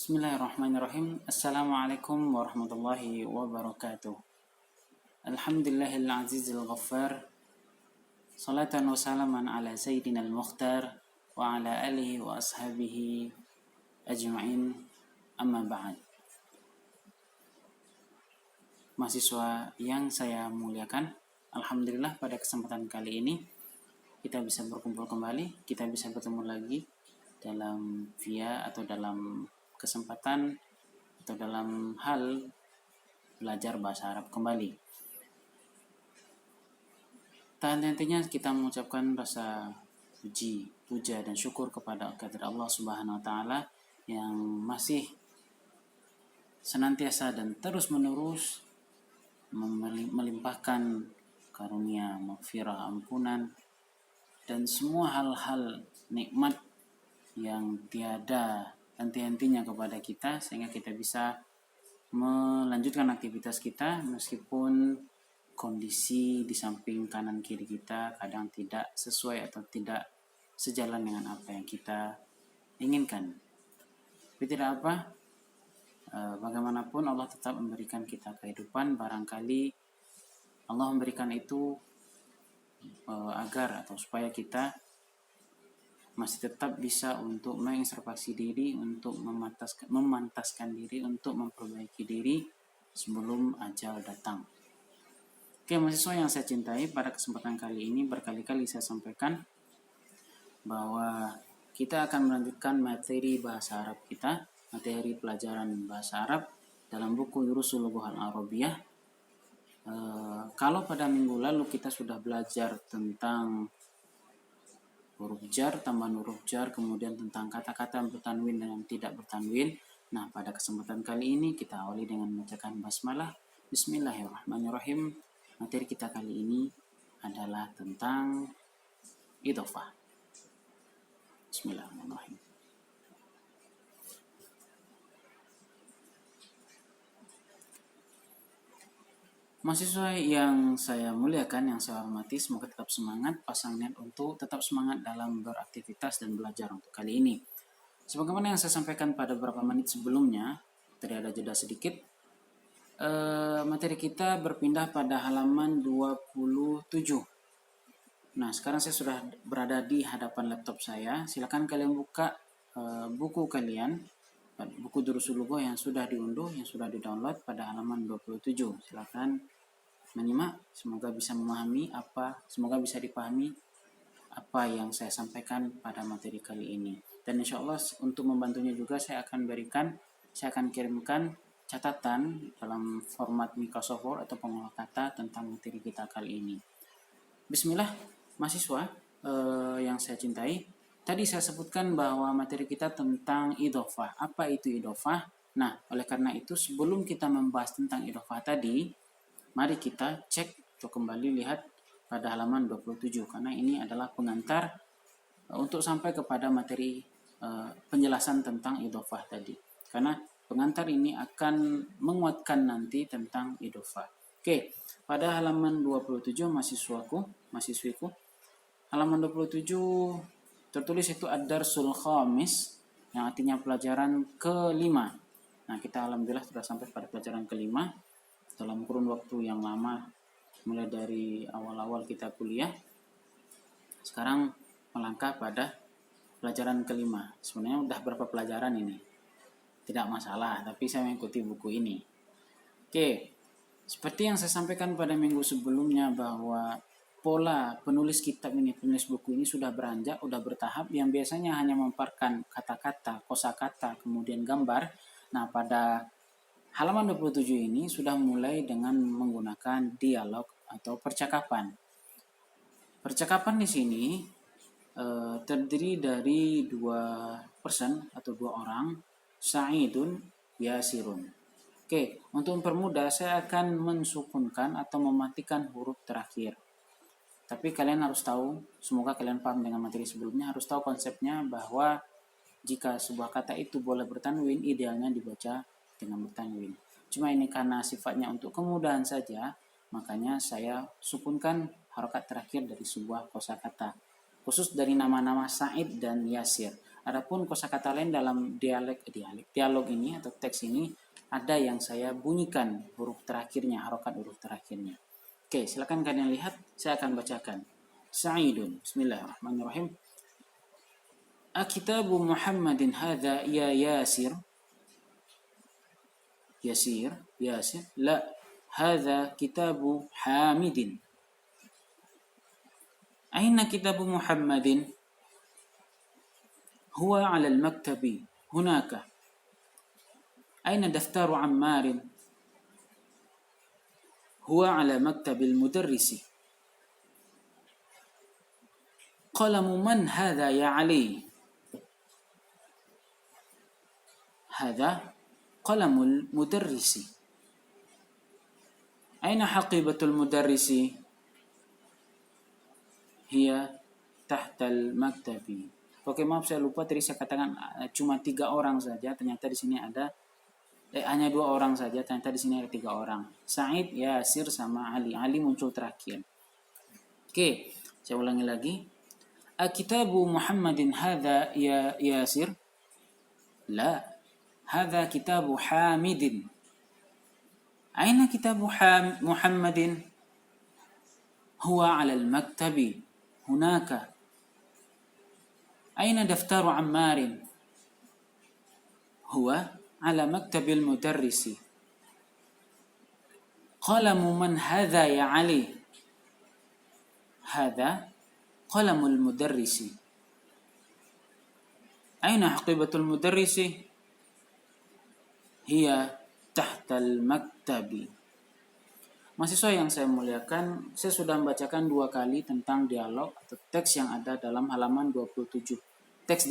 Bismillahirrahmanirrahim. Assalamualaikum warahmatullahi wabarakatuh. Alhamdulillahil azizil ghaffar. Salatan wa salaman ala sayyidina al-mukhtar wa ala alihi wa ashabihi ajma'in. Amma ba'd. Mahasiswa yang saya muliakan, alhamdulillah pada kesempatan kali ini kita bisa berkumpul kembali, kita bisa bertemu lagi dalam dalam kesempatan atau dalam hal belajar bahasa Arab kembali. Tentunya kita mengucapkan rasa puji, puja dan syukur kepada kehadirat Allah Subhanahu wa taala yang masih senantiasa dan terus-menerus melimpahkan karunia, maghfirah, ampunan dan semua hal-hal nikmat yang tiada henti-hentinya kepada kita sehingga kita bisa melanjutkan aktivitas kita meskipun kondisi di samping kanan kiri kita kadang tidak sesuai atau tidak sejalan dengan apa yang kita inginkan. Tapi tidak apa, bagaimanapun Allah tetap memberikan kita kehidupan. Barangkali Allah memberikan itu agar atau supaya kita masih tetap bisa untuk mengintrospeksi diri, untuk memantaskan diri, untuk memperbaiki diri sebelum ajal datang. Oke, mahasiswa yang saya cintai, pada kesempatan kali ini berkali-kali saya sampaikan bahwa kita akan melanjutkan materi bahasa Arab kita, materi pelajaran bahasa Arab dalam buku Durusul Lughah Al-Arabiyah. Kalau pada minggu lalu kita sudah belajar tentang huruf jar, tambahan huruf jar, kemudian tentang kata-kata bertanwin dan tidak bertanwin. Nah, pada kesempatan kali ini kita awali dengan membacakan basmalah. Bismillahirrahmanirrahim. Materi kita kali ini adalah tentang idhofah. Bismillahirrahmanirrahim. Mahasiswa yang saya muliakan, yang saya hormati, semoga tetap semangat, pasang niat untuk tetap semangat dalam beraktivitas dan belajar untuk kali ini. Sebagaimana yang saya sampaikan pada beberapa menit sebelumnya, tadi ada jeda sedikit, materi kita berpindah pada halaman 27. Nah, sekarang saya sudah berada di hadapan laptop saya. Silakan kalian buka buku kalian, buku Durusul Lughah yang sudah diunduh, yang sudah di-download pada halaman 27. Silakan menyimak, semoga bisa dipahami apa yang saya sampaikan pada materi kali ini. Dan insya Allah untuk membantunya juga saya akan kirimkan catatan dalam format Microsoft Word atau pengolah kata tentang materi kita kali ini. Bismillah, mahasiswa yang saya cintai. Tadi saya sebutkan bahwa materi kita tentang idhofah. Apa itu idhofah? Nah, oleh karena itu sebelum kita membahas tentang idhofah tadi, mari kita cek atau kembali lihat pada halaman 27 karena ini adalah pengantar untuk sampai kepada materi penjelasan tentang idhofah tadi. Karena pengantar ini akan menguatkan nanti tentang idhofah. Oke, pada halaman 27 mahasiswiku, halaman 27 tertulis itu ad-darsul khamis yang artinya pelajaran kelima. Nah, kita alhamdulillah sudah sampai pada pelajaran kelima dalam kurun waktu yang lama, mulai dari awal-awal kita kuliah. Sekarang melangkah pada pelajaran kelima. Sebenarnya udah berapa pelajaran ini? Tidak masalah, tapi saya mengikuti buku ini. Oke, seperti yang saya sampaikan pada minggu sebelumnya bahwa pola penulis kitab ini, penulis buku ini sudah beranjak, sudah bertahap, yang biasanya hanya memparkan kata-kata, kosakata, kemudian gambar. Nah, pada halaman 27 ini sudah mulai dengan menggunakan dialog atau percakapan. Percakapan di sini terdiri dari dua person atau dua orang, Sa'idun, Yasirun. Oke, untuk mempermudah saya akan mensukunkan atau mematikan huruf terakhir. Tapi kalian harus tahu, semoga kalian paham dengan materi sebelumnya, harus tahu konsepnya bahwa jika sebuah kata itu boleh bertanwin, idealnya dibaca dengan bertanwin. Cuma ini karena sifatnya untuk kemudahan saja, makanya saya sukunkan harokat terakhir dari sebuah kosakata. Khusus dari nama-nama Sa'id dan Yasir. Adapun kosakata lain dalam dialog ini atau teks ini ada yang saya bunyikan huruf terakhirnya, harokat huruf terakhirnya. Oke, silakan kalian lihat, saya akan bacakan. Sa'idun, bismillahirrahmanirrahim. Akitabu Muhammadin hadza ya Yasir. Yasir. La, hadza kitabu Hamidin. Aina kitabu Muhammadin? Huwa 'ala al-maktabi hunaka. Aina daftaru Ammar? Huwa 'ala maktabi al-mudarrisi. Qalamu man hadza ya Ali? Hadza qalamul mudarrisi. Aina haqibatul mudarrisi? Hiya tahtal maktabi. Oke, maaf saya lupa tadi saya katakan cuma 3 orang saja. Ternyata di sini ada hanya 2 orang saja. Ternyata di sini ada 3 orang. Sa'id, Yasir sama Ali. Ali muncul terakhir. Oke, saya ulangi lagi. Akitabu Muhammadin hadza ya Yasir? La, hadza kitabu Hamidin. Aina kitabu Muhammadin? Huwa 'ala al-maktabi hunaka. Aina daftaru Ammar? Huwa 'ala maktabi al-mudarrisi. Qalamu man hadza ya Ali? Hadza qalamul mudarrisi. Aina haqibatul mudarrisi? Hiya tahtal maktabi. Mahasiswa yang saya muliakan, saya sudah membacakan 2 kali tentang dialog atau teks yang ada dalam halaman 27. Teks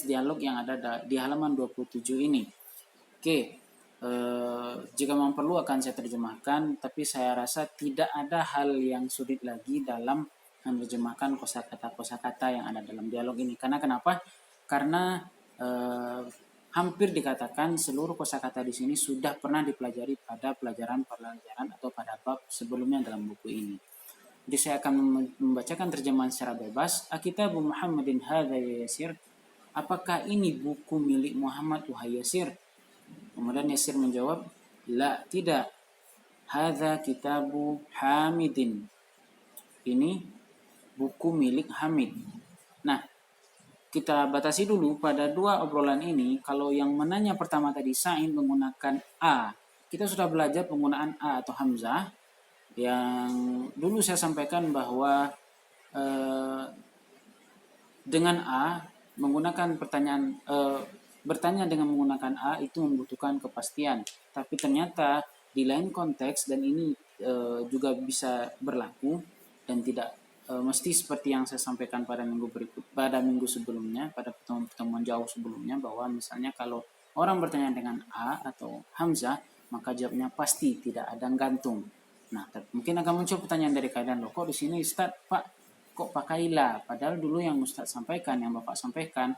dialog yang ada di halaman 27 ini. Oke, jika memang perlu akan saya terjemahkan, tapi saya rasa tidak ada hal yang sulit lagi dalam menerjemahkan kosakata-kosakata yang ada dalam dialog ini. Karena kenapa? Karena hampir dikatakan seluruh kosakata di sini sudah pernah dipelajari pada pelajaran atau pada bab sebelumnya dalam buku ini. Jadi saya akan membacakan terjemahan secara bebas. Akitabu Muhammadin hadza ya Yasir. Apakah ini buku milik Muhammad wahai Yasir? Kemudian Yasir menjawab, la, tidak. Hadza kitabu Hamidin. Ini buku milik Hamid. Nah, kita batasi dulu pada 2 obrolan ini. Kalau yang menanya pertama tadi Sa'id menggunakan A, kita sudah belajar penggunaan A atau Hamzah. Yang dulu saya sampaikan bahwa dengan A menggunakan bertanya dengan menggunakan A itu membutuhkan kepastian. Tapi ternyata di lain konteks, dan ini juga bisa berlaku dan tidak mesti seperti yang saya sampaikan pada minggu sebelumnya, pada pertemuan jauh sebelumnya, bahwa misalnya kalau orang bertanya dengan A atau Hamzah, maka jawabnya pasti, tidak ada gantung. Nah, mungkin akan muncul pertanyaan dari kalian, loh kok di sini Ustaz, Pak, kok pakai la? Padahal dulu yang Ustaz sampaikan, yang Bapak sampaikan,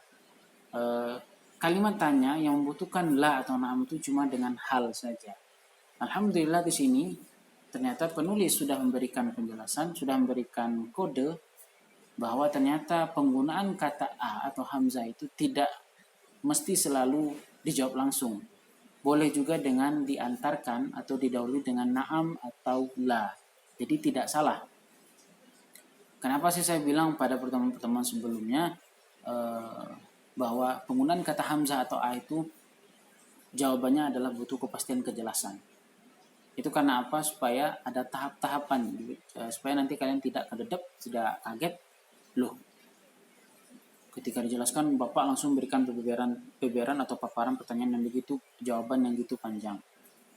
kalimat tanya yang membutuhkan la atau na'am itu cuma dengan hal saja. Alhamdulillah di sini ternyata penulis sudah memberikan penjelasan, sudah memberikan kode bahwa ternyata penggunaan kata A atau Hamzah itu tidak mesti selalu dijawab langsung. Boleh juga dengan diantarkan atau didahului dengan na'am atau la. Jadi tidak salah. Kenapa sih saya bilang pada pertemuan-pertemuan sebelumnya bahwa penggunaan kata Hamzah atau A itu jawabannya adalah butuh kepastian kejelasan. Itu karena apa? Supaya ada tahap-tahapan, supaya nanti kalian tidak kededep, tidak kaget. Loh, ketika dijelaskan Bapak langsung berikan beberan atau paparan pertanyaan yang begitu, jawaban yang gitu panjang.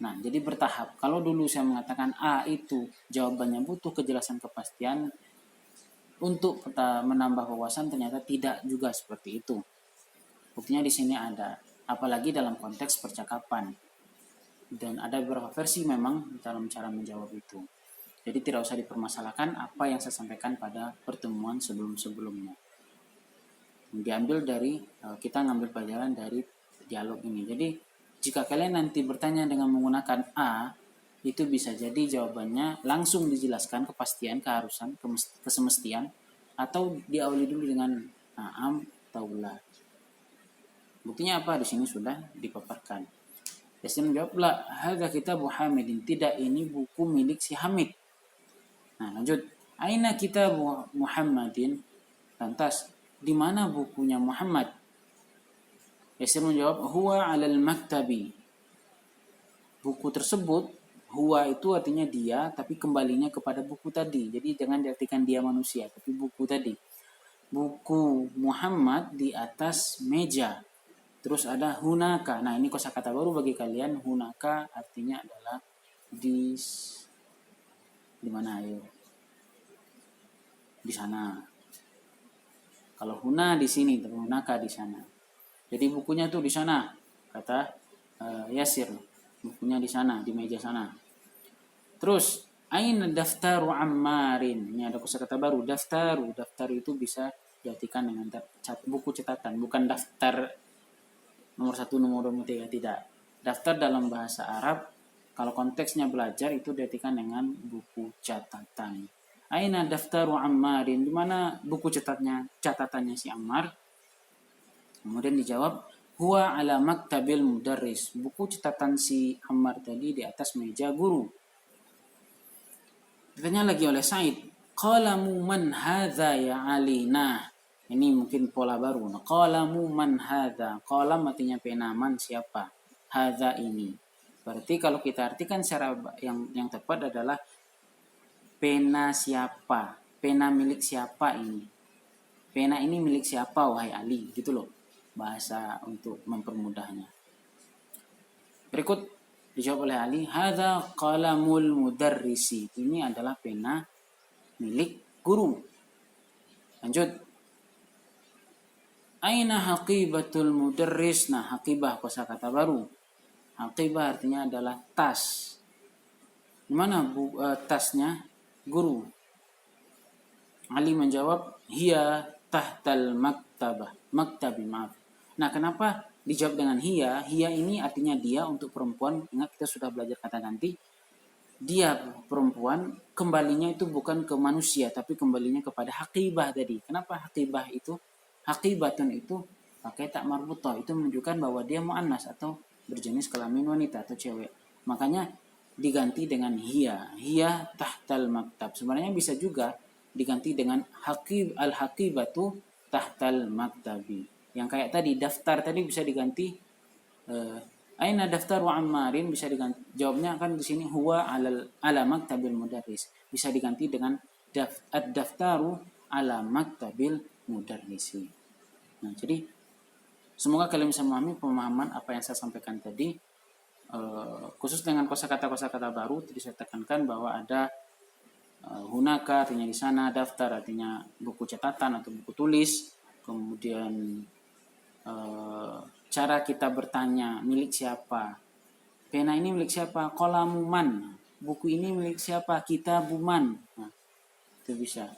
Nah, jadi bertahap. Kalau dulu saya mengatakan A itu jawabannya butuh kejelasan kepastian untuk menambah wawasan, ternyata tidak juga seperti itu. Buktinya di sini ada, apalagi dalam konteks percakapan. Dan ada beberapa versi memang dalam cara menjawab itu. Jadi tidak usah dipermasalahkan apa yang saya sampaikan pada pertemuan sebelum-sebelumnya. Diambil dari, kita ngambil pelajaran dari dialog ini. Jadi jika kalian nanti bertanya dengan menggunakan A, itu bisa jadi jawabannya langsung dijelaskan kepastian, keharusan, kesemestian, atau diawali dulu dengan na'am atau la. Buktinya apa? Di sini sudah dipaparkan. Yasir menjawab, la, hadza kitabu Hamidin. Tidak, ini buku milik si Hamid. Nah, lanjut. Aina kitabu Muhammadin? Lantas, di mana bukunya Muhammad? Yasir menjawab, huwa 'alal maktabi. Buku tersebut, huwa itu artinya dia, tapi kembalinya kepada buku tadi. Jadi jangan diartikan dia manusia, tapi buku tadi. Buku Muhammad di atas meja. Terus ada hunaka. Nah, ini kosakata baru bagi kalian. Hunaka artinya adalah di mana, ayo? Di sana. Kalau huna di sini, tapi hunaka di sana. Jadi bukunya tuh di sana, kata Yasir. Bukunya di sana, di meja sana. Terus, aina daftaru Ammarin. Ini ada kosakata baru, daftaru. Daftar itu bisa diartikan dengan buku catatan, bukan daftar nomor 1, nomor 2, nomor 3, tidak. Daftar dalam bahasa Arab, kalau konteksnya belajar itu diartikan dengan buku catatan. Aina daftaru Ammarin, di mana buku catatannya si Ammar? Kemudian dijawab, huwa 'ala maktabil mudarris. Buku catatan si Ammar tadi di atas meja guru. Ditanya lagi oleh Said, qalamu man hadza ya Ali. Nah, ini mungkin pola baru. Qalamu man hadza. Qalam artinya pena, man siapa? Hadza ini. Berarti kalau kita artikan secara yang tepat adalah pena siapa? Pena milik siapa ini? Pena ini milik siapa wahai Ali? Gitu loh. Bahasa untuk mempermudahnya. Berikut dijawab oleh Ali, hadza qalamul mudarrisi. Ini adalah pena milik guru. Lanjut. Aina haqibatul mudarris? Nah, haqibah kosakata baru. Haqibah artinya adalah tas. Di mana tasnya guru? Ali menjawab, hiya tahtal maktabi, maaf. Nah, kenapa dijawab dengan hiya? Hiya ini artinya dia untuk perempuan. Ingat kita sudah belajar kata ganti. Dia perempuan, kembalinya itu bukan ke manusia, tapi kembalinya kepada haqibah tadi. Kenapa haqibah itu? Haqibatun itu pakai tak marbutah, itu menunjukkan bahwa dia muannas atau berjenis kelamin wanita atau cewek. Makanya diganti dengan hiya. Hiya tahtal maktab. Sebenarnya bisa juga diganti dengan al-haqibatu tahtal maktabi. Yang kayak tadi, daftar tadi bisa diganti aina daftar wa Ammarin, bisa diganti. Jawabnya kan di sini huwa ala maktabil mudarris. Bisa diganti dengan ad-daftaru ala maktabil mudarrisi. Nah, jadi semoga kalian bisa memahami pemahaman apa yang saya sampaikan tadi. Khusus dengan kosakata baru, tadi saya tekankan bahwa ada hunaka artinya di sana, daftar artinya buku catatan atau buku tulis, kemudian cara kita bertanya milik siapa, pena ini milik siapa, qalamuman, buku ini milik siapa, kitabuman. Nah, itu bisa.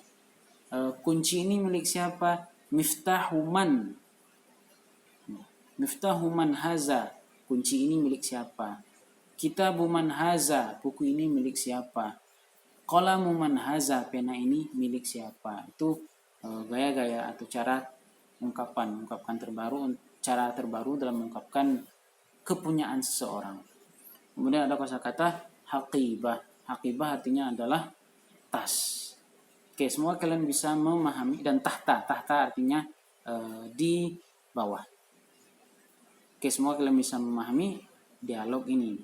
Kunci ini milik siapa, miftahuman. Miftahuman haza, kunci ini milik siapa. Kitabuman haza, buku ini milik siapa. Qalamuman haza, pena ini milik siapa. Itu gaya-gaya atau cara ungkapan terbaru, cara terbaru dalam mengungkapkan kepunyaan seseorang. Kemudian ada kosakata haqibah. Haqibah artinya adalah tas. Oke, semua kalian bisa memahami. Dan tahta artinya di bawah. Oke, semua kalian bisa memahami dialog ini.